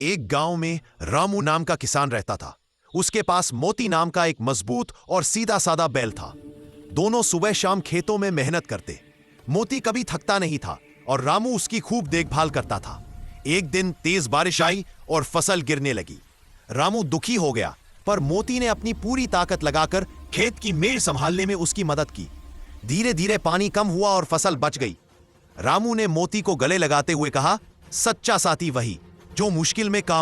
एक गांव में रामू नाम का किसान रहता था। उसके पास मोती नाम का एक मजबूत और सीधा साधा बैल था। दोनों सुबह शाम खेतों में मेहनत करते। मोती कभी थकता नहीं था और रामू उसकी खूब देखभाल करता था। एक दिन तेज बारिश आई और फसल गिरने लगी। रामू दुखी हो गया, पर मोती ने अपनी पूरी ताकत लगाकर खेत की मेड़ संभालने में उसकी मदद की। धीरे धीरे पानी कम हुआ और फसल बच गई। रामू ने मोती को गले लगाते हुए कहा, सच्चा साथी वही जो मुश्किल में काम